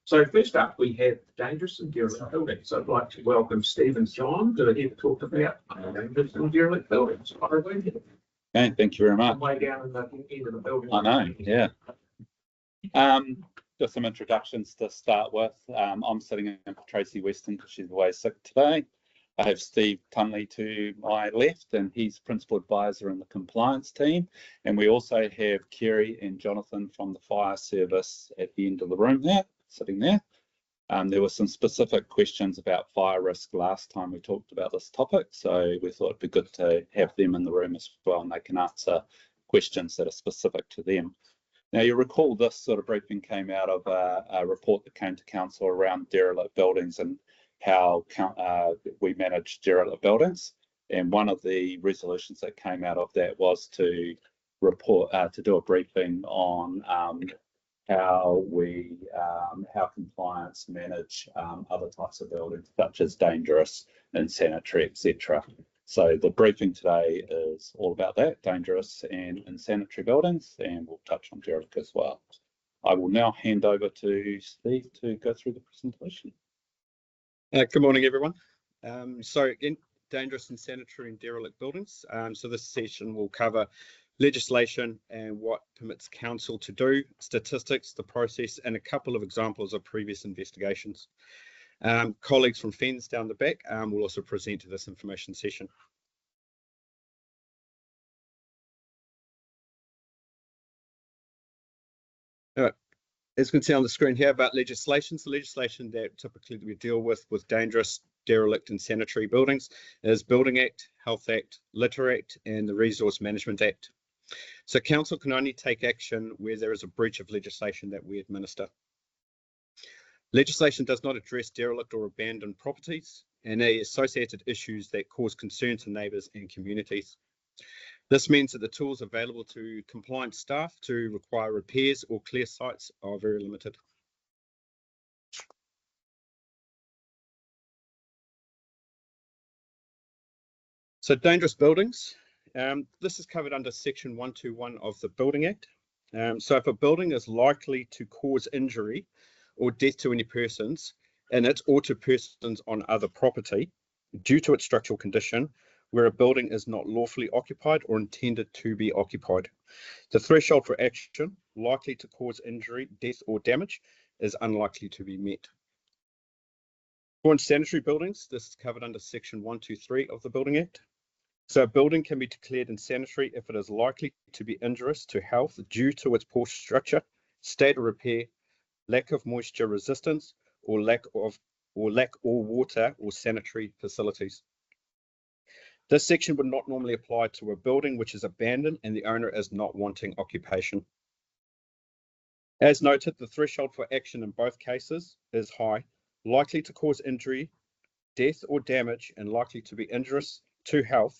So first up, we have dangerous and derelict buildings. I'd like to welcome Steve and John to here to talk about dangerous and derelict buildings. Okay, thank you very much. Way down in the end of the building. I know, yeah. Just some introductions to start with. I'm sitting in for Tracy Weston because she's away sick today. I have Steve Tunley to my left, and he's principal advisor in the compliance team. And we also have Kerry and Jonathan from the fire service at the end of the room there, sitting there. There were some specific questions about fire risk last time we talked about this topic, so we thought it'd be good to have them in the room as well, and they can answer questions that are specific to them. Now, you recall this sort of briefing came out of a report that came to council around derelict buildings and how we manage derelict buildings. And one of the resolutions that came out of that was to report, to do a briefing on how compliance manage other types of buildings, such as dangerous, insanitary, etc. So the briefing today is all about that, dangerous and insanitary buildings, and we'll touch on derelict as well. I will now hand over to Steve to go through the presentation. Good morning, everyone. So again, dangerous, insanitary and derelict buildings. So this session will cover legislation and what permits council to do, statistics, the process, and a couple of examples of previous investigations. Colleagues from FENS down the back will also present to this information session. As you can see on the screen here about legislation, so legislation that typically we deal with dangerous, derelict and sanitary buildings is Building Act, Health Act, Litter Act and the Resource Management Act. So council can only take action where there is a breach of legislation that we administer. Legislation does not address derelict or abandoned properties and the associated issues that cause concern to neighbours and communities. This means that the tools available to compliance staff to require repairs or clear sites are very limited. So dangerous buildings. This is covered under section 121 of the Building Act. So if a building is likely to cause injury or death to any persons in it or to persons on other property due to its structural condition, where a building is not lawfully occupied or intended to be occupied. The threshold for action likely to cause injury, death or damage is unlikely to be met. For insanitary buildings, this is covered under section 123 of the Building Act. So a building can be declared insanitary if it is likely to be injurious to health due to its poor structure, state of repair, lack of moisture resistance, or lack of water or sanitary facilities. This section would not normally apply to a building which is abandoned and the owner is not wanting occupation. As noted, the threshold for action in both cases is high, likely to cause injury, death or damage, and likely to be injurious to health.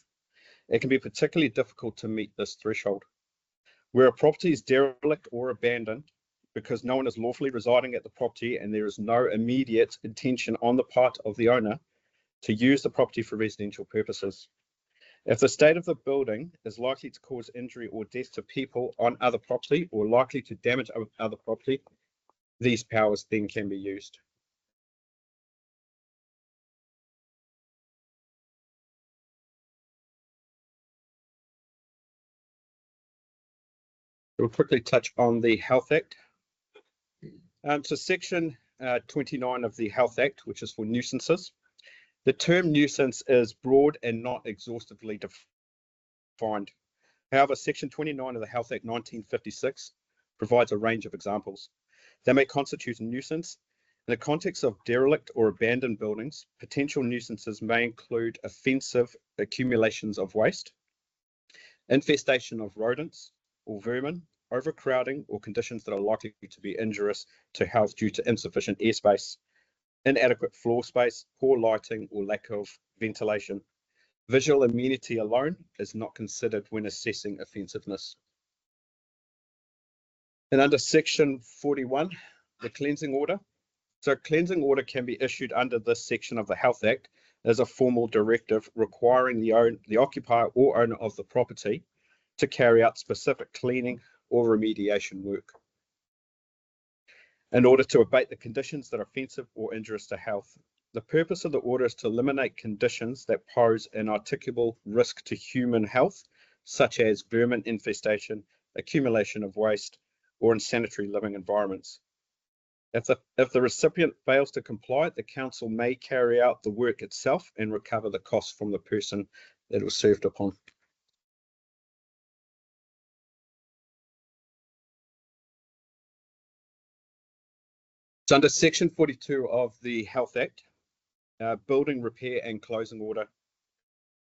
It can be particularly difficult to meet this threshold. Where a property is derelict or abandoned because no one is lawfully residing at the property and there is no immediate intention on the part of the owner to use the property for residential purposes. If the state of the building is likely to cause injury or death to people on other property or likely to damage other property, these powers then can be used. We'll quickly touch on the Health Act. So section 29 of the Health Act, which is for nuisances. The term nuisance is broad and not exhaustively defined. However, section 29 of the Health Act 1956 provides a range of examples. They may constitute a nuisance. In the context of derelict or abandoned buildings, potential nuisances may include offensive accumulations of waste, infestation of rodents or vermin, overcrowding or conditions that are likely to be injurious to health due to insufficient airspace, inadequate floor space, poor lighting or lack of ventilation. Visual amenity alone is not considered when assessing offensiveness. And under section 41, the cleansing order. So a cleansing order can be issued under this section of the Health Act as a formal directive requiring the occupier or owner of the property to carry out specific cleaning or remediation work. in order to abate the conditions that are offensive or injurious to health. The purpose of the order is to eliminate conditions that pose an articulable risk to human health, such as vermin infestation, accumulation of waste, or unsanitary living environments. If the recipient fails to comply, the council may carry out the work itself and recover the costs from the person that it was served upon. It's under Section 42 of the Health Act, building repair and closing order.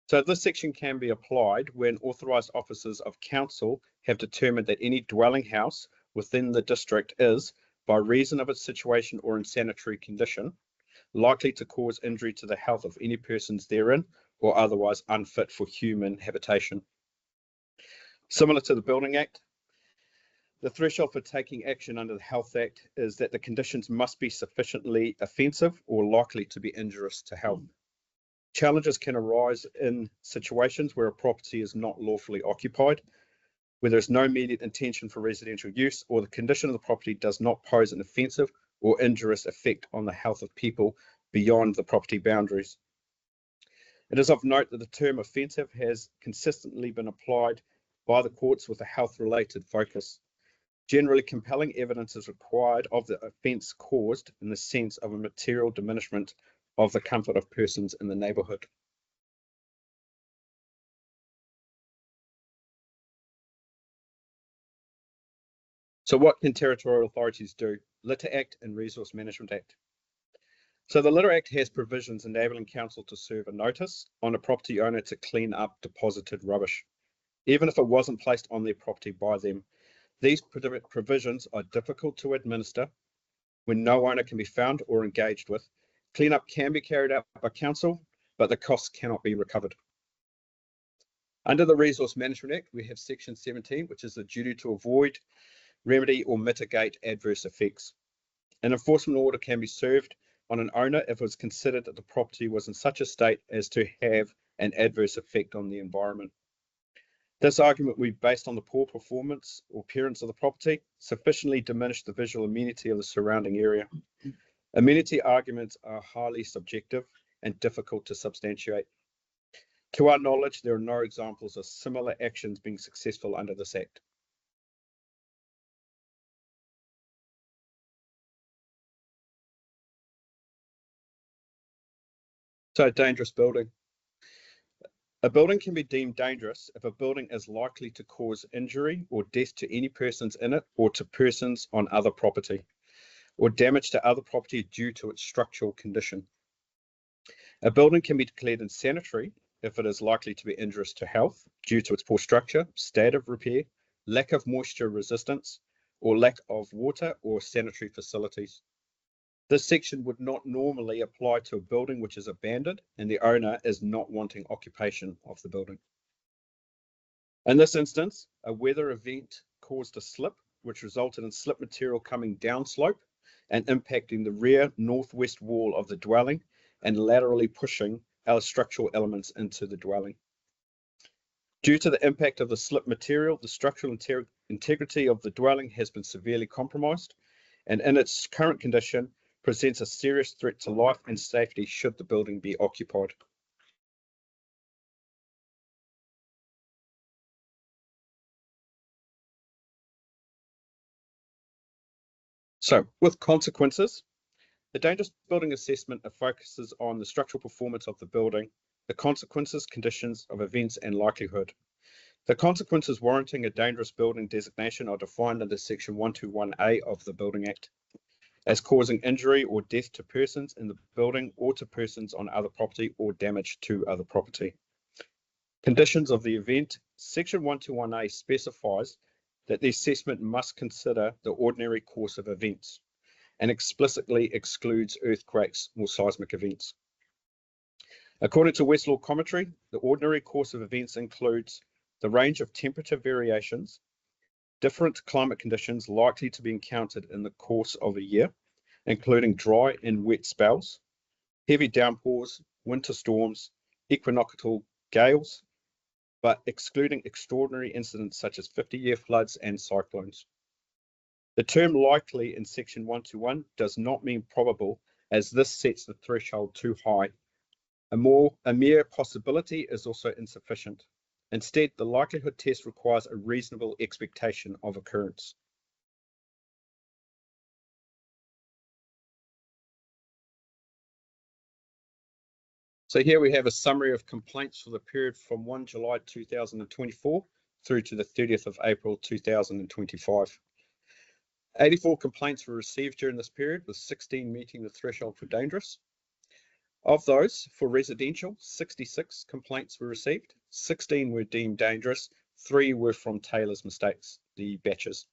So this section can be applied when authorised officers of council have determined that any dwelling house within the district is, by reason of its situation or unsanitary condition, likely to cause injury to the health of any persons therein or otherwise unfit for human habitation. Similar to the Building Act, the threshold for taking action under the Health Act is that the conditions must be sufficiently offensive or likely to be injurious to health. Challenges can arise in situations where a property is not lawfully occupied, where there is no immediate intention for residential use, or the condition of the property does not pose an offensive or injurious effect on the health of people beyond the property boundaries. It is of note that the term offensive has consistently been applied by the courts with a health-related focus. Generally, compelling evidence is required of the offence caused in the sense of a material diminishment of the comfort of persons in the neighbourhood. So what can territorial authorities do? Litter Act and Resource Management Act. So the Litter Act has provisions enabling council to serve a notice on a property owner to clean up deposited rubbish, even if it wasn't placed on their property by them. These provisions are difficult to administer when no owner can be found or engaged with. Cleanup can be carried out by council, but the costs cannot be recovered. Under the Resource Management Act, we have Section 17, which is the duty to avoid, remedy or mitigate adverse effects. An enforcement order can be served on an owner if it was considered that the property was in such a state as to have an adverse effect on the environment. This argument will be based on the poor performance or appearance of the property, sufficiently diminish the visual amenity of the surrounding area. Amenity arguments are highly subjective and difficult to substantiate. To our knowledge, there are no examples of similar actions being successful under this Act. So, dangerous building. A building can be deemed dangerous if a building is likely to cause injury or death to any persons in it or to persons on other property, or damage to other property due to its structural condition. A building can be declared unsanitary if it is likely to be injurious to health due to its poor structure, state of repair, lack of moisture resistance, or lack of water or sanitary facilities. This section would not normally apply to a building which is abandoned and the owner is not wanting occupation of the building. In this instance, a weather event caused a slip, which resulted in slip material coming downslope and impacting the rear northwest wall of the dwelling and laterally pushing our structural elements into the dwelling. Due to the impact of the slip material, the structural integrity of the dwelling has been severely compromised, and in its current condition, presents a serious threat to life and safety should the building be occupied. So, with consequences, the dangerous building assessment focuses on the structural performance of the building, the consequences, conditions of events, and likelihood. The consequences warranting a dangerous building designation are defined under Section 121A of the Building Act as causing injury or death to persons in the building or to persons on other property or damage to other property. Conditions of the event. Section 121A specifies that the assessment must consider the ordinary course of events and explicitly excludes earthquakes or seismic events. According to Westlaw commentary, the ordinary course of events includes the range of temperature variations, different climate conditions likely to be encountered in the course of a year, including dry and wet spells, heavy downpours, winter storms, equinoctial gales, but excluding extraordinary incidents such as 50-year floods and cyclones. The term likely in section 121 does not mean probable, as this sets the threshold too high. A mere possibility is also insufficient. Instead, the likelihood test requires a reasonable expectation of occurrence. So here we have a summary of complaints for the period from 1 July 2024 through to the 30th of April 2025. 84 complaints were received during this period, with 16 meeting the threshold for dangerous. Of those, for residential, 66 complaints were received, 16 were deemed dangerous, 3 were from Taylor's mistakes, the batches.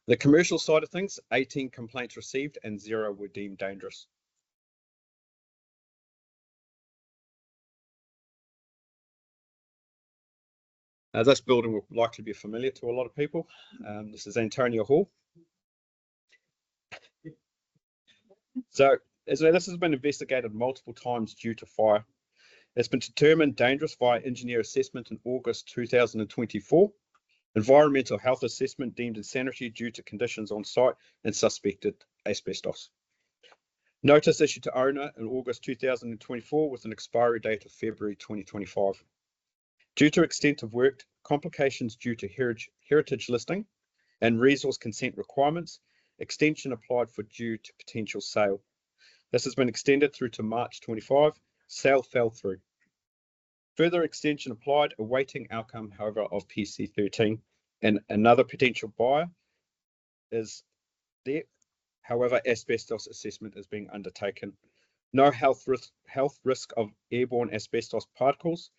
The commercial side of things, 18 complaints received and 0 were deemed dangerous. This building will likely be familiar to a lot of people. This is Antonia Hall. So, as this has been investigated multiple times due to fire. It's been determined dangerous via engineer assessment in August 2024. Environmental health assessment deemed insanitary due to conditions on site and suspected asbestos. Notice issued to owner in August 2024 with an expiry date of February 2025. Due to extent of work, complications due to heritage listing and resource consent requirements, extension applied for due to potential sale. This has been extended through to March 25. Sale fell through. Further extension applied, awaiting outcome, however, of PC 13, and another potential buyer is there. However, asbestos assessment is being undertaken. No health risk of airborne asbestos particles,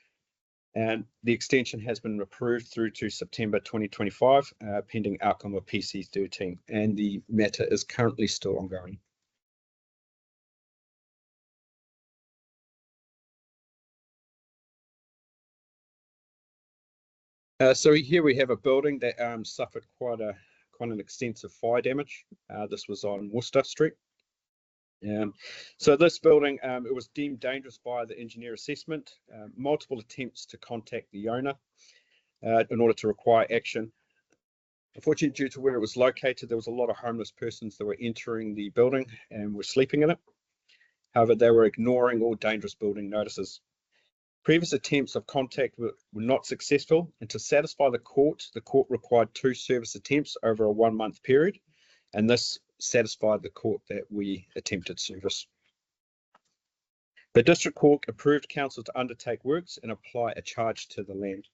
and the extension has been approved through to September 2025, pending outcome of PC 13, and the matter is currently still ongoing. So here we have a building that suffered quite an extensive fire damage. This was on Worcester Street. So this building, it was deemed dangerous by the engineer assessment. Multiple attempts to contact the owner in order to require action. Unfortunately, due to where it was located, there was a lot of homeless persons that were entering the building and were sleeping in it. However, they were ignoring all dangerous building notices. Previous attempts of contact were not successful, and to satisfy the court required 2 service attempts over a 1-month period, and this satisfied the court that we attempted service. The District Court approved council to undertake works and apply a charge to the land.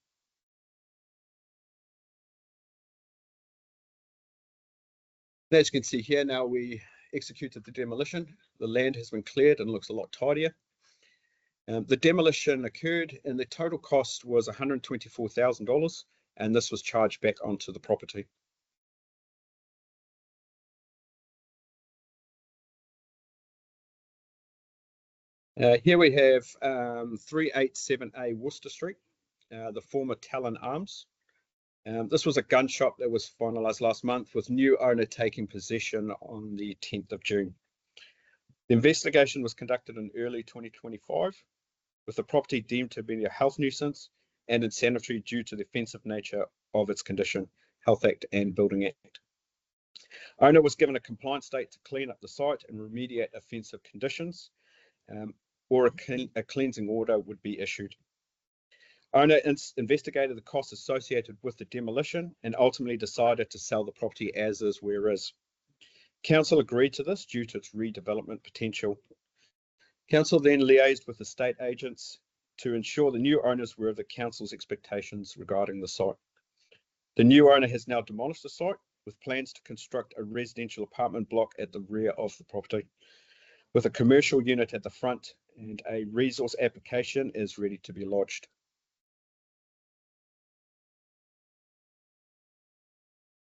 As you can see here, now we executed the demolition. The land has been cleared and looks a lot tidier. The demolition occurred and the total cost was $124,000, and this was charged back onto the property. Here we have 387A Worcester Street, the former Talon Arms. This was a gun shop that was finalised last month with new owner taking possession on the 10th of June. The investigation was conducted in early 2025, with the property deemed to be a health nuisance and insanitary due to the offensive nature of its condition, Health Act and Building Act. Owner was given a compliance date to clean up the site and remediate offensive conditions, or a cleansing order would be issued. Owner investigated the costs associated with the demolition and ultimately decided to sell the property as is where is. Council agreed to this due to its redevelopment potential. Council then liaised with estate agents to ensure the new owners were of the council's expectations regarding the site. The new owner has now demolished the site with plans to construct a residential apartment block at the rear of the property, with a commercial unit at the front, and a resource application is ready to be lodged.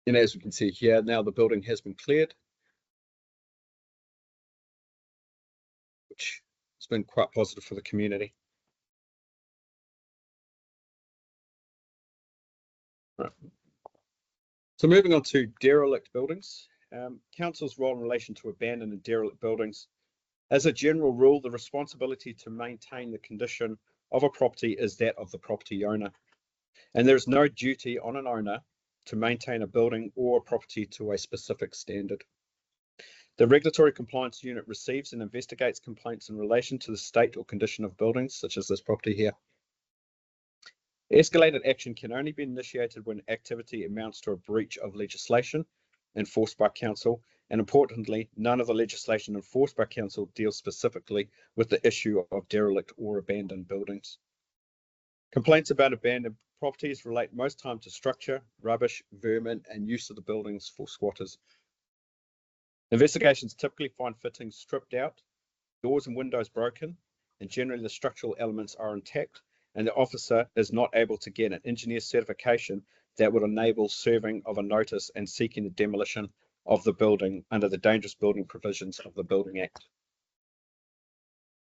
And as we can see here, now the building has been cleared, which has been quite positive for the community. Right. So moving on to derelict buildings. Council's role in relation to abandoned and derelict buildings. As a general rule, the responsibility to maintain the condition of a property is that of the property owner. And there is no duty on an owner to maintain a building or a property to a specific standard. The Regulatory Compliance Unit receives and investigates complaints in relation to the state or condition of buildings, such as this property here. Escalated action can only be initiated when activity amounts to a breach of legislation enforced by council, and importantly, none of the legislation enforced by council deals specifically with the issue of derelict or abandoned buildings. Complaints about abandoned properties relate most time to structure, rubbish, vermin, and use of the buildings for squatters. Investigations typically find fittings stripped out, doors and windows broken, and generally the structural elements are intact, and the officer is not able to get an engineer certification that would enable serving of a notice and seeking the demolition of the building under the dangerous building provisions of the Building Act.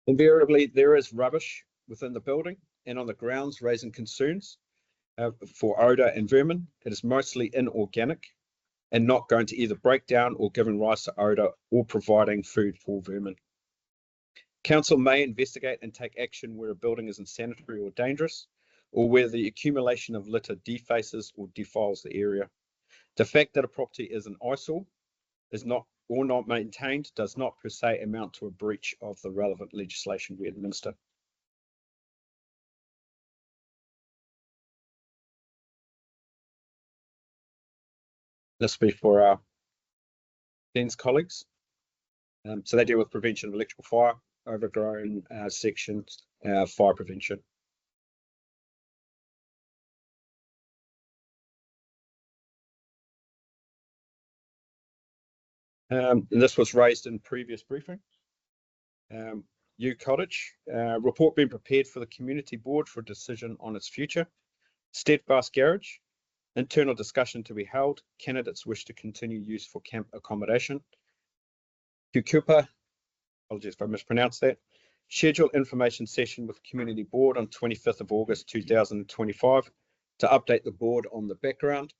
Invariably, there is rubbish within the building and on the grounds, raising concerns for odour and vermin. It is mostly inorganic and not going to either break down or giving rise to odour or providing food for vermin. Council may investigate and take action where a building is unsanitary or dangerous, or where the accumulation of litter defaces or defiles the area. The fact that a property is an eyesore is not maintained does not per se amount to a breach of the relevant legislation we administer. This will be for our Ben's colleagues. So they deal with prevention of electrical fire, overgrown sections, fire prevention. And this was raised in previous briefing. Cottage, report being prepared for the community board for a decision on its future. Steadfast Garage, internal discussion to be held. Candidates wish to continue use for camp accommodation. Kukupa, apologies if I mispronounced that. Schedule information session with community board on 25th of August 2025 to update the board on the background,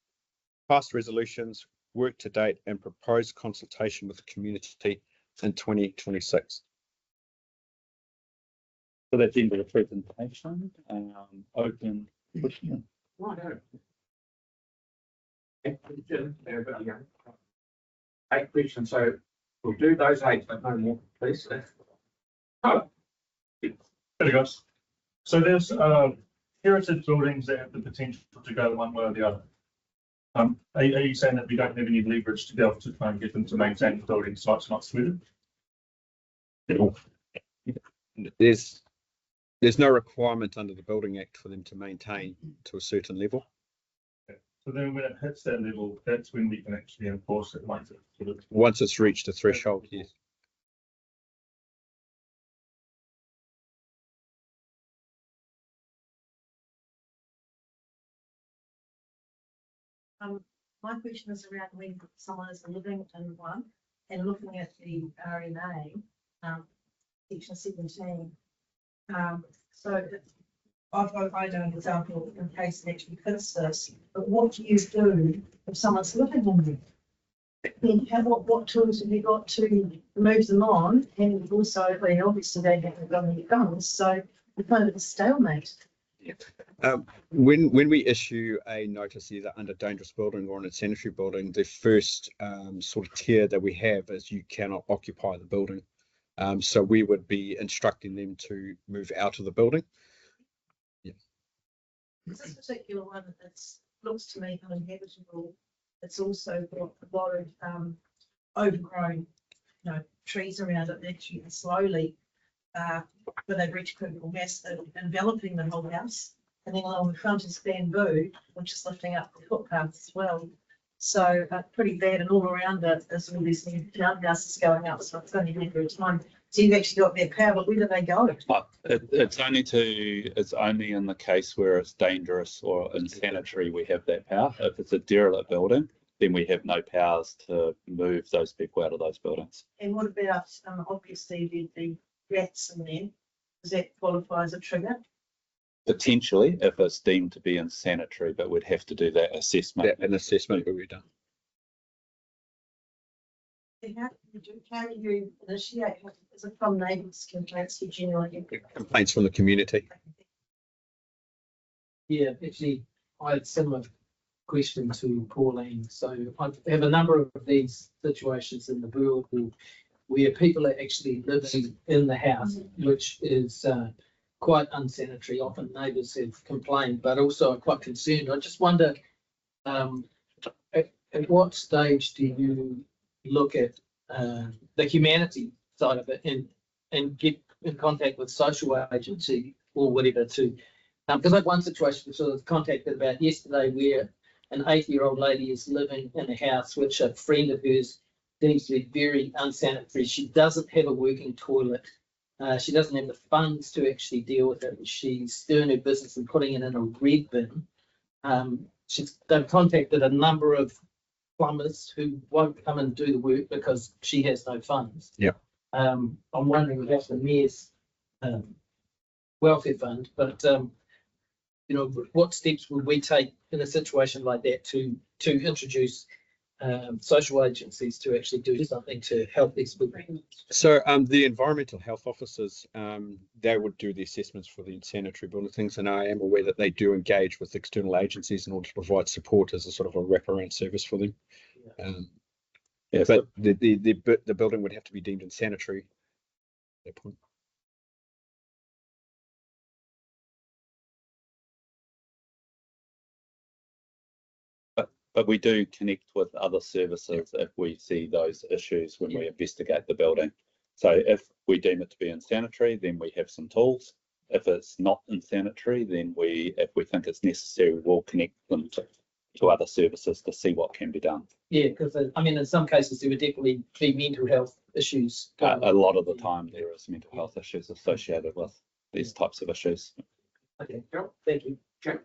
past resolutions, work to date, and proposed consultation with the community in 2026. So that's the end of the presentation. Open question. Right. Eight questions, so we'll do those eight, but no more, please. Oh. There we go. So there's heritage buildings that have the potential to go one way or the other. Are you saying that we don't have any leverage to be able to try and get them to maintain the building so it's not sweated? There's no requirement under the Building Act for them to maintain to a certain level. Okay. So then when it hits that level, that's when we can actually enforce it once it's Once it's reached a threshold, yes. My question is around when someone is living in one and looking at the RMA, section 17. So I know an example in case it actually fits this, but what do you do if someone's living in there? Then what tools have you got to move them on? And also, well, obviously they haven't got any guns, so you're kind of a stalemate. When we issue a notice either under dangerous building or an unsanitary building, the first sort of tier that we have is you cannot occupy the building. So we would be instructing them to move out of the building. Yeah. This particular one that looks to me uninhabitable. It's also got a lot of overgrown, trees around it. Actually, slowly, when they've reached critical mass, they're enveloping the whole house. And then along the front is bamboo, which is lifting up the footpaths as well. So pretty bad, and all around it is all these new townhouses going up. So it's only a matter of time. So you've actually got their power, but where do they go? It's only in the case where it's dangerous or unsanitary we have that power. If it's a derelict building, then we have no powers to move those people out of those buildings. And what about obviously the rats in there? Does that qualify as a trigger? Potentially, if it's deemed to be unsanitary, but we'd have to do that assessment. An assessment will be done. How do you initiate? Is it from neighbours complaints you generally get? Complaints from the community. Yeah, actually, I had similar question to Pauline. So I have a number of these situations in the world where people are actually living in the house, which is quite unsanitary. Often neighbours have complained, but also are quite concerned. I just wonder, at what stage do you look at the humanity side of it and get in contact with social agency or whatever to, because I had one situation sort of contacted about yesterday where an 80-year-old lady is living in a house which a friend of hers deems to be very unsanitary. She doesn't have a working toilet. She doesn't have the funds to actually deal with it. She's doing her business and putting it in a red bin. They've contacted a number of plumbers who won't come and do the work because she has no funds. Yeah. I'm wondering about the mayor's welfare fund, but you know, what steps would we take in a situation like that to introduce social agencies to actually do something to help these people? So the environmental health officers, they would do the assessments for the unsanitary building things, and I am aware that they do engage with external agencies in order to provide support as a sort of a wraparound service for them. Yeah, But the building would have to be deemed unsanitary at that point. but we do connect with other services if we see those issues when we investigate the building. So if we deem it to be unsanitary, then we have some tools. If it's not unsanitary, then if we think it's necessary, we'll connect them to other services to see what can be done. Yeah, because I mean, in some cases there would definitely be mental health issues. A lot of the time there is mental health issues associated with these types of issues. Okay, thank you. Okay.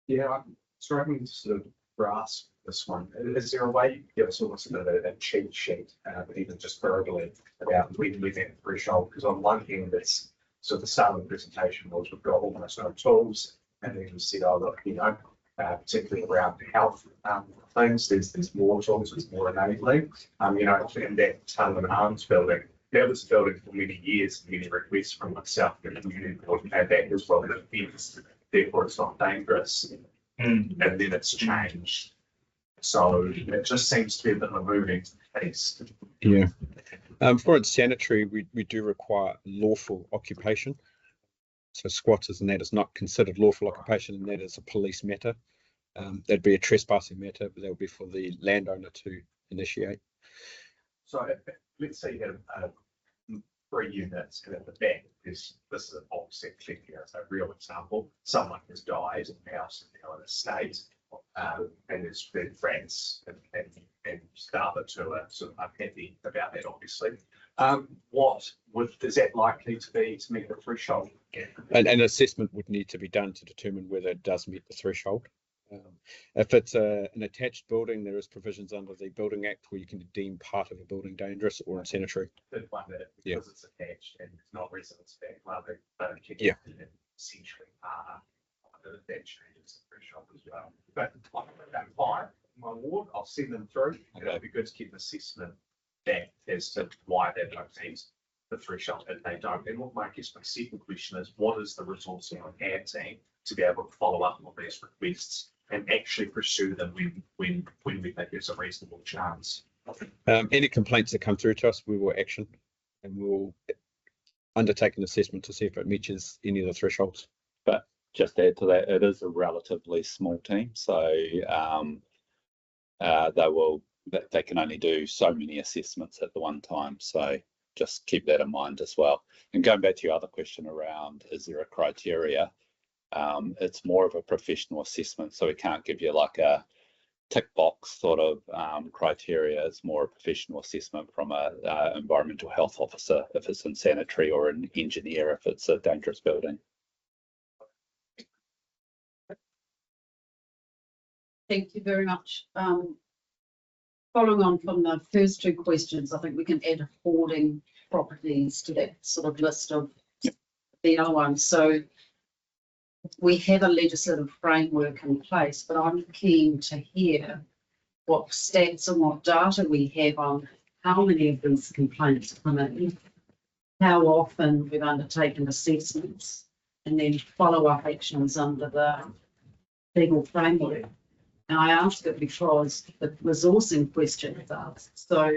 Yeah, I'm struggling to sort of grasp this one. Is there a way you can give us almost a cheat sheet, even just verbally, about when we hit threshold? Because on one hand, it's so the start of the presentation was we've got almost no tools, and then we said, oh look, you know, particularly around health things, there's more tools, there's more enabling. You know, and that Tunnel and Arms building, that was a building for many years, many requests from myself and the community board had that as well, the fence, therefore it's not dangerous. And then it's changed. So it just seems to be a bit of a moving piece. Yeah. For unsanitary, we do require lawful occupation. So squatters and that is not considered lawful occupation, and that is a police matter. That'd be a trespassing matter, but that would be for the landowner to initiate. So let's say you have 3 units, and at the back, this is an offset click here. So a real example, someone has died in the house in the estate, and there's been friends and staff to are sort of unhappy about that, obviously. Is that likely to meet the threshold? An assessment would need to be done to determine whether it does meet the threshold. If it's an attached building, there is provisions under the Building Act where you can deem part of a building dangerous or unsanitary. Did one that because it's attached and it's not residence back, rather than Yeah. essentially that changes the threshold as well. But I'm fine, my ward, I'll send them through. Okay. It'll be good to keep an assessment back as to why they don't meet the threshold and they don't. And what my second question is, what is the resourcing on our team to be able to follow up on these requests and actually pursue them when we think there's a reasonable chance? Any complaints that come through to us, we will action, and we'll undertake an assessment to see if it meets any of the thresholds. But just to add to that, it is a relatively small team, so they can only do so many assessments at the one time. So just keep that in mind as well. And going back to your other question around, is there a criteria? It's more of a professional assessment, so we can't give you like a tick box sort of criteria. It's more a professional assessment from a environmental health officer if it's unsanitary, or an engineer if it's a dangerous building. Thank you very much. Following on from the first 2 questions, I think we can add hoarding properties to that sort of list of the other ones. So we have a legislative framework in place, but I'm keen to hear what stats and what data we have on how many of these complaints come in, how often we've undertaken assessments, and then follow-up actions under the legal framework. And I asked it because the resourcing question is asked. So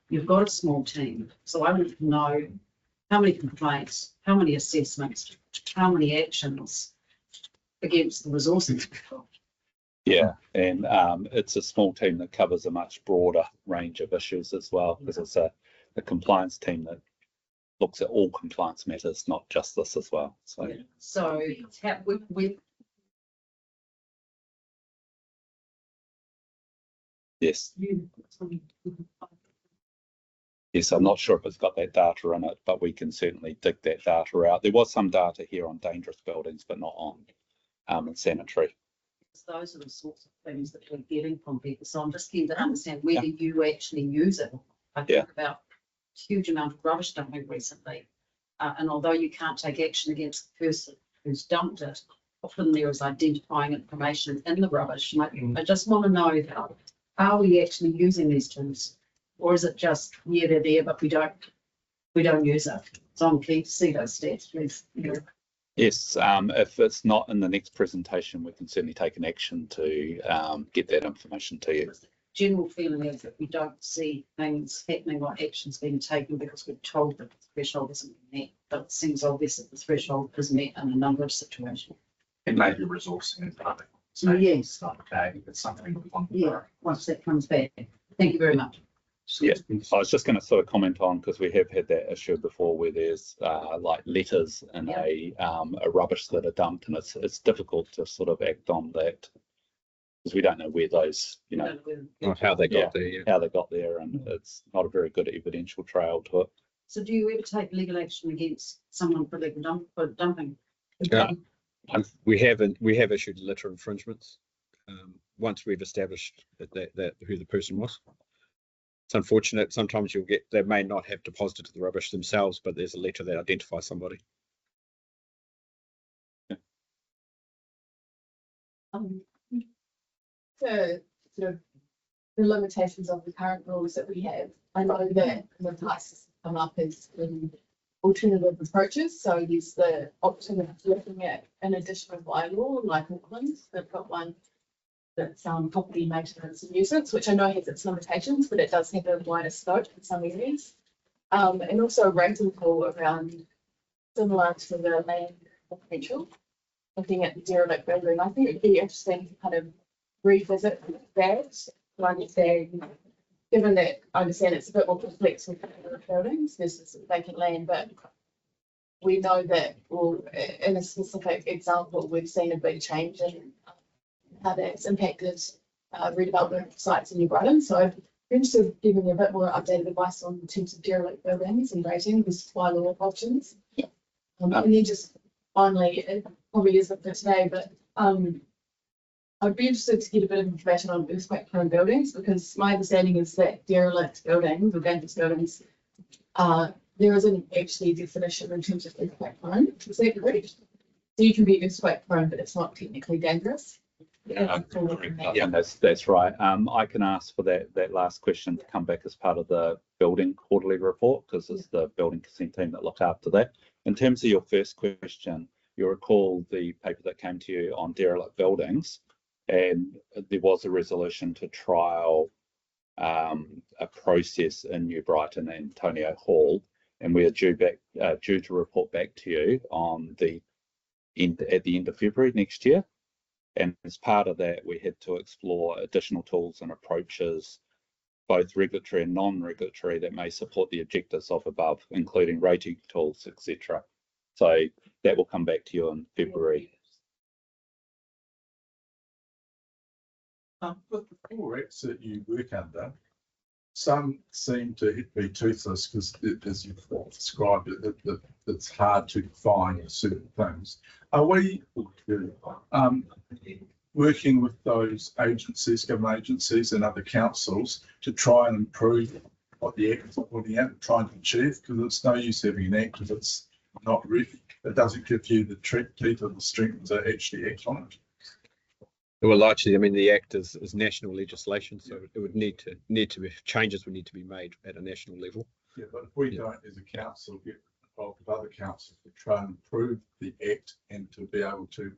you've got a small team. So I want to know how many complaints, how many assessments, how many actions against the resourcing. Yeah, and it's a small team that covers a much broader range of issues as well, because it's a compliance team that looks at all compliance matters, not just this as well. So So we yes. Yes, I'm not sure if it's got that data in it, but we can certainly dig that data out. There was some data here on dangerous buildings, but not on sanitary. those are the sorts of things that we're getting from people. So I'm just keen to understand whether you actually use it. I think about a huge amount of rubbish dumping recently. And although you can't take action against the person who's dumped it, often there is identifying information in the rubbish. I just want to know that, are we actually using these tools? Or is it just, yeah, they're there, but we don't use it? So I'm keen to see those stats, please. Yes, if it's not in the next presentation, we can certainly take an action to get that information to you. General feeling is that we don't see things happening or actions being taken because we're told that the threshold isn't met, but it seems obvious that the threshold is met in a number of situations. It may be resourcing and funding. So yes, It's not okay, it's something we want. once that comes back. Thank you very much. Yeah, I was just going to sort of comment on, because we have had that issue before where there's like letters in a rubbish that are dumped, and it's difficult to sort of act on that because we don't know where those, Or how they got there. Yeah. how they got there, and it's not a very good evidential trail to it. So do you ever take legal action against someone for legal dumping? We have issued litter infringements once we've established that who the person was. It's unfortunate. Sometimes they may not have deposited the rubbish themselves, but there's a letter that identifies somebody. To sort of the limitations of the current rules that we have, I know that in the past has come up as alternative approaches. So there's the option of looking at an additional bylaw like Auckland. They've got one that's property maintenance and nuisance, which I know has its limitations, but it does have a wider scope in some areas. And also a rating pool around similar to the land potential, looking at the derelict building. I think it'd be interesting to kind of revisit that to understand, given that I understand it's a bit more complex with buildings versus vacant land, but we know that, well, in a specific example, we've seen a big change in how that's impacted redevelopment sites in New Brighton. So I'm interested in giving you a bit more updated advice on in terms of derelict buildings and rating with bylaw options. And then just finally, it probably isn't for today, but I'd be interested to get a bit of information on earthquake-prone buildings, because my understanding is that derelict buildings or dangerous buildings, there isn't actually a definition in terms of earthquake-prone. Is that correct? So you can be earthquake-prone, but it's not technically dangerous. Yeah, that's right. I can ask for that last question to come back as part of the building quarterly report, because it's the building consent team that look after that. In terms of your first question, you'll recall the paper that came to you on derelict buildings, and there was a resolution to trial a process in New Brighton and Antonio Hall, and we are due to report back to you at the end of February next year. And as part of that, we had to explore additional tools and approaches, both regulatory and non-regulatory, that may support the objectives of above, including rating tools, etc. So that will come back to you in February. With the 4 acts that you work under, some seem to be toothless because, as you've described it, it's hard to define certain things. Are we working with those agencies, government agencies and other councils to try and improve what the act is pointing out and trying to achieve? Because it's no use having an act if it's not really, it doesn't give you the teeth or the strength to actually act on it. Well, largely, I mean, the Act is national legislation, so it would need to be changes would need to be made at a national level. Yeah, but if we don't, as a council, get involved with other councils to try and improve the Act and to be able to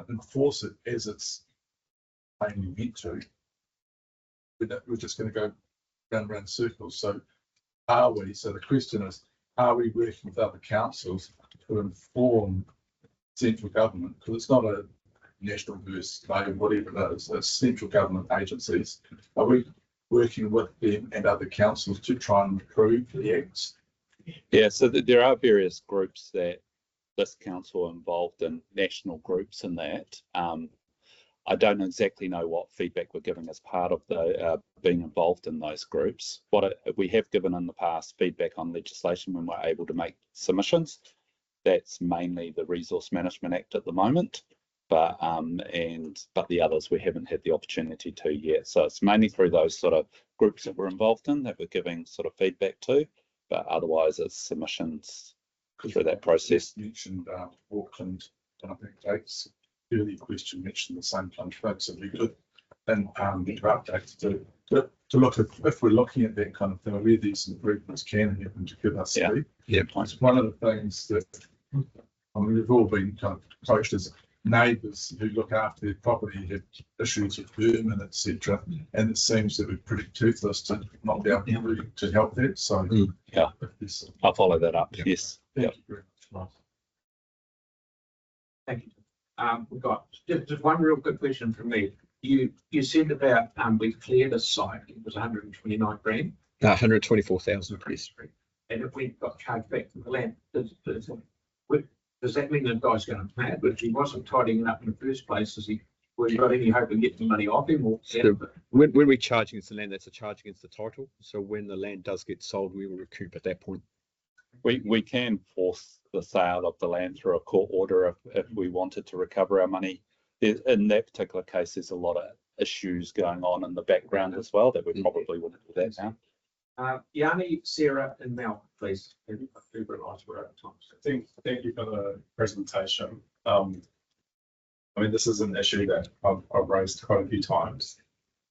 enforce it as it's mainly meant to, we're just going to go round and round circles. So so the question is, are we working with other councils to inform central government? Because it's not a national versus state, whatever it is, it's central government agencies. Are we working with them and other councils to try and improve the acts? Yeah, so there are various groups that this council are involved in, national groups in that. I don't exactly know what feedback we're giving as part of the being involved in those groups. We have given in the past feedback on legislation when we're able to make submissions. That's mainly the Resource Management Act at the moment, but the others we haven't had the opportunity to yet. So it's mainly through those sort of groups that we're involved in that we're giving sort of feedback to, but otherwise it's submissions through that process. You mentioned Auckland, and I think Jake's earlier question mentioned the same plunge folks, it'd be good and updates to look at, if we're looking at that kind of thing, where these improvements can happen to give us speed. Yeah. It's one of the things that, I mean, we've all been kind of approached as neighbours who look after their property, have issues with vermin, etc. And it seems that we're pretty toothless to not be able to help that. So yeah, I'll follow that up. Yeah. Yes. Thank you very much. Thank you. We've got just one real good question from me. You said about we've cleared a site, it was 129 grand. 124,000, please. And if we got charged back from the land, does that mean the guy's going to pay it? But if he wasn't tidying it up in the first place, was you got any hope of getting the money off him? Or When we charge against the land, that's a charge against the title. So when the land does get sold, we will recoup at that point. We can force the sale of the land through a court order if we wanted to recover our money. In that particular case, there's a lot of issues going on in the background as well that we probably wouldn't do that now. Yanni, Sarah and Mel, please. We're out of time. Thank you for the presentation. I mean, this is an issue that I've raised quite a few times.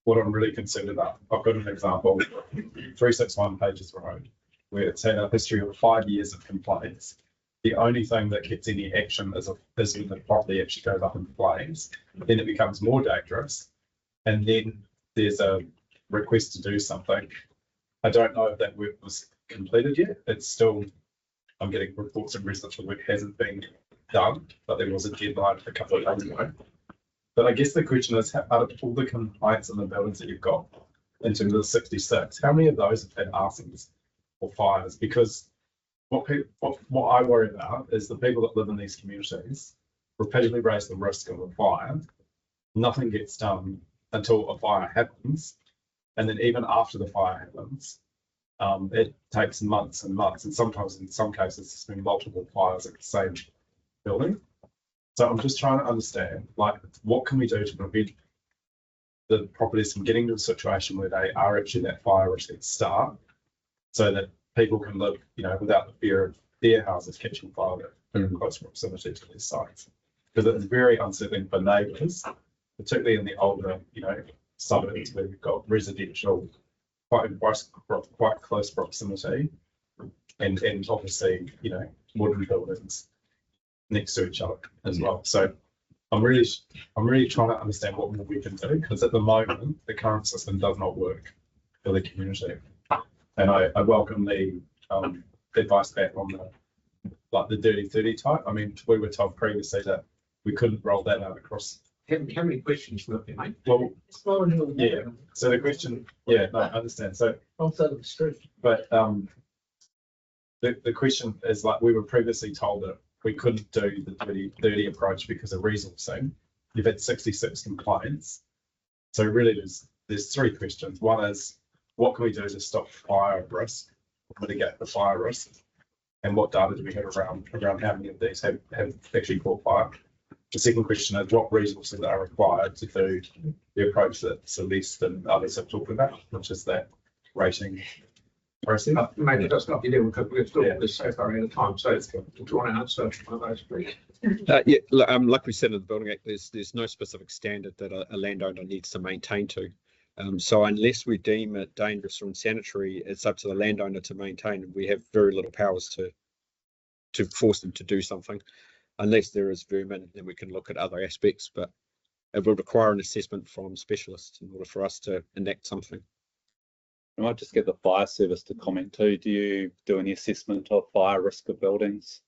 What I'm really concerned about, I've got an example, 361 Pages Road, where it's had a history of 5 years of complaints. The only thing that gets any action is when the property actually goes up in flames. Then it becomes more dangerous. And then there's a request to do something. I don't know if that work was completed yet. It's still, I'm getting reports of residential work hasn't been done, but there was a deadline a couple of days ago. But I guess the question is, out of all the complaints in the buildings that you've got, in terms of the 66, how many of those have had arsons or fires? Because what I worry about is the people that live in these communities repeatedly raise the risk of a fire. Nothing gets done until a fire happens. And then even after the fire happens, it takes months and months. And sometimes in some cases, there's been multiple fires at the same building. So I'm just trying to understand, like, what can we do to prevent the properties from getting to a situation where they are actually that fire risk at start, so that people can live, without the fear of their houses catching fire in close proximity to these sites. Because it's very unsettling for neighbours, particularly in the older, suburbs where we've got residential, quite close proximity, and obviously, wooden buildings next to each other as well. So I'm really trying to understand what more we can do, because at the moment the current system does not work for the community. And I welcome the advice back on the dirty 30 type. I mean, we were told previously that we couldn't roll that out across. How many questions were there, mate? Well, yeah. So the question, I understand. So Also the street. but the question is, like, we were previously told that we couldn't do the dirty 30 approach because of resourcing. You've had 66 complaints. So really there's three questions. One is, what can we do to stop fire risk, mitigate the fire risk? And what data do we have around how many of these have actually caught fire? The second question is, what resources are required to do the approach that Celeste and others have talked about, which is that rating process? Maybe that's not the deal, because we're still this so far out of time. So do you want to answer one of those, please? Like we said in the Building Act, there's no specific standard that a landowner needs to maintain to. So unless we deem it dangerous or unsanitary, it's up to the landowner to maintain. We have very little powers to force them to do something. Unless there is vermin, then we can look at other aspects. But it would require an assessment from specialists in order for us to enact something. I might just get the fire service to comment too. Do you do any assessment of fire risk of buildings?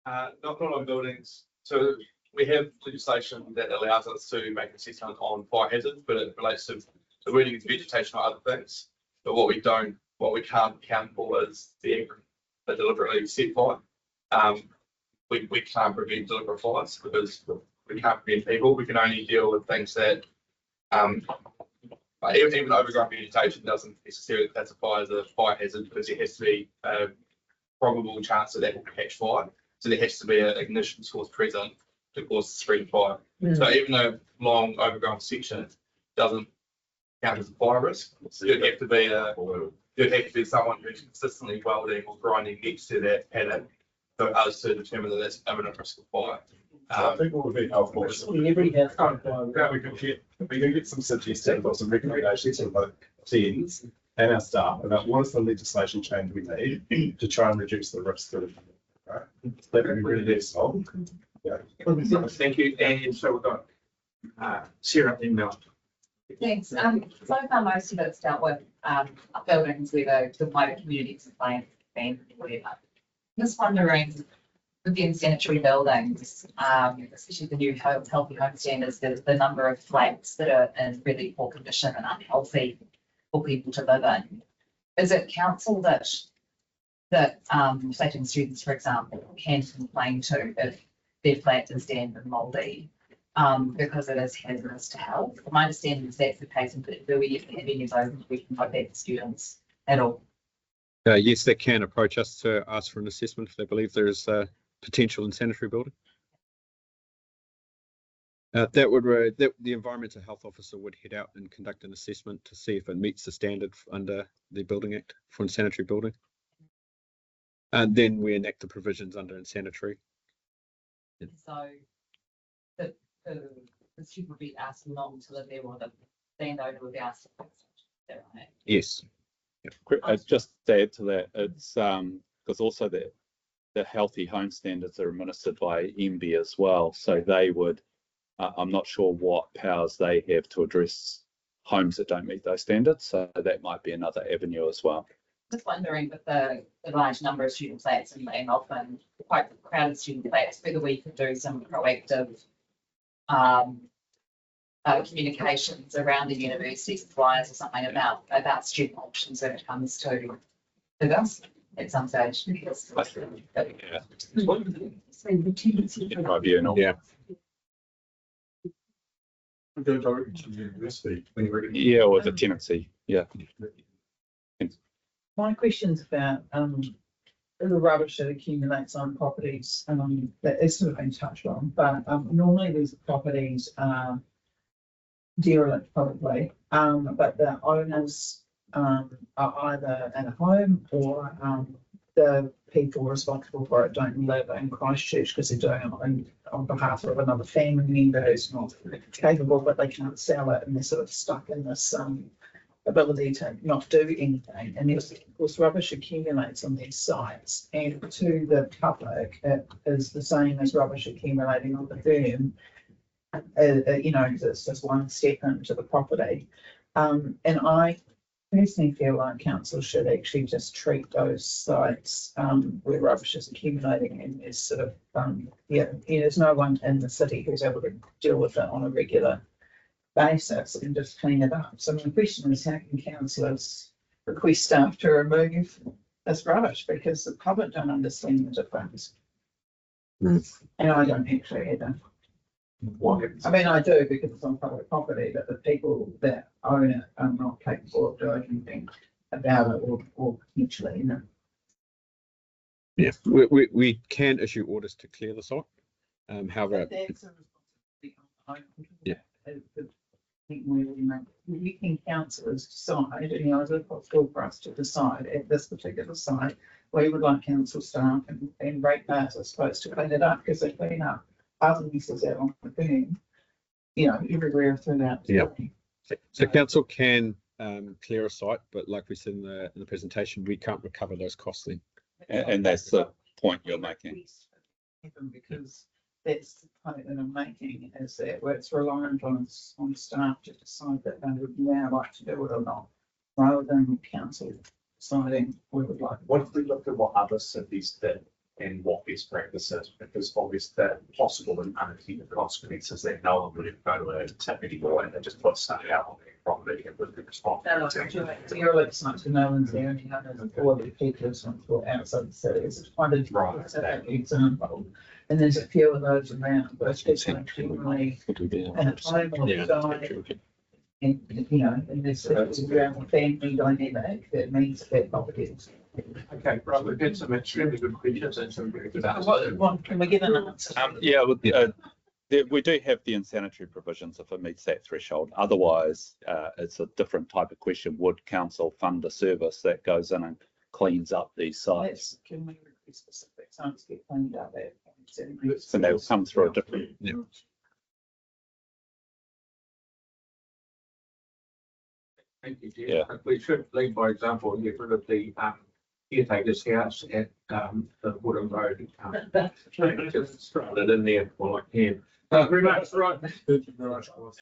Not on buildings. So we have legislation that allows us to make an assessment on fire hazards, but it relates to the wording is vegetation or other things. But what we can't account for is the deliberately set fire. We can't prevent deliberate fires because we can't prevent people. We can only deal with things that even overgrown vegetation doesn't necessarily classify as a fire hazard because there has to be a probable chance that will catch fire. So there has to be an ignition source present to cause the spread of fire. So even though long overgrown section doesn't count as a fire risk, you'd have to be someone who's consistently welding or grinding next to that pattern for us to determine that that's imminent risk of fire. I think what would be helpful is that we can get some suggestions or some recommendations from both teams and our staff about what is the legislation change we need to try and reduce the risk of right. That would be really useful. Yeah. Thank you. And so we've got Sarah email. Thanks. So far, most of it's dealt with buildings where the wider communities have been whatever. Just wondering, within sanitary buildings, especially the new healthy home standards, the number of flats that are in really poor condition and unhealthy for people to live in. Is it council that flatting students, for example, can complain to if their flat is damp and mouldy because it is hazardous to health? My understanding is that's the case, but do we have any of those we can contact students at all? Yes, they can approach us to ask for an assessment if they believe there is potential in sanitary building. The environmental health officer would head out and conduct an assessment to see if it meets the standard under the Building Act for insanitary building. And then we enact the provisions under insanitary. So the student would be asked not to live there, or the landowner would be asked to fix it. Is that right? Yes. Just to add to that, it's because also the healthy home standards are administered by MB as well. So they would, I'm not sure what powers they have to address homes that don't meet those standards. So that might be another avenue as well. Just wondering with the large number of student flats and often quite crowded student flats, whether we could do some proactive communications around the university flyers or something about student options when it comes to this at some stage. Yeah. Yeah. Go directly to the university when you're ready. Yeah, or the tenancy. Yeah. My question's about the rubbish that accumulates on properties, that is sort of been touched on, but normally these properties are derelict probably, but the owners are either at a home or the people responsible for it don't live in Christchurch because they're doing it on behalf of another family member who's not capable, but they can't sell it, and they're sort of stuck in this ability to not do anything. And there's, of course, rubbish accumulates on these sites, and to the public, it is the same as rubbish accumulating on the firm. It's just one step into the property. And I personally feel like council should actually just treat those sites where rubbish is accumulating, and there's sort of, there's no one in the city who's able to deal with it on a regular basis and just clean it up. So my question is, how can councillors request staff to remove this rubbish, because the public don't understand the difference? And I don't actually either. I mean, I do because it's on public property, but the people that own it are not capable of doing anything about it or potentially, Yeah, we can issue orders to clear the site. However, yeah. We can councillors decide, is it possible for us to decide at this particular site, we would like council staff and ratepayers are supposed to clean it up, because they clean up other uses out on the firm, everywhere throughout. Yeah. So council can clear a site, but like we said in the presentation, we can't recover those costs then. And that's the point you're making. Because that's the point that I'm making, is that where it's reliant on staff to decide that they would now like to do it or not, rather than council deciding we would like. What if we looked at what other cities did and what best practices, because obviously the possible and unintended consequences that no one would go to a tip anymore and they just put stuff out on their property and would be responsible. Derelict's not to no one's there, and you have all the people outside the city. It's quite a Right. specific example. And there's a few of those around, but it's generally an home side. And, you know, and there's around the family dynamic that means that properties. Okay, right, we've had some extremely good questions and some very good answers. What, can we get an answer? Yeah, we do have the insanitary provisions if it meets that threshold. Otherwise, it's a different type of question. Would council fund a service that goes in and cleans up these sites? Can we request specific sites get cleaned up at? So they will come through a different. Thank you, Jim. Yeah. We should lead by example and get rid of the caretaker's house at the Woodham Road. Just throw it in there for like 10. Very much, right. Thank you very much.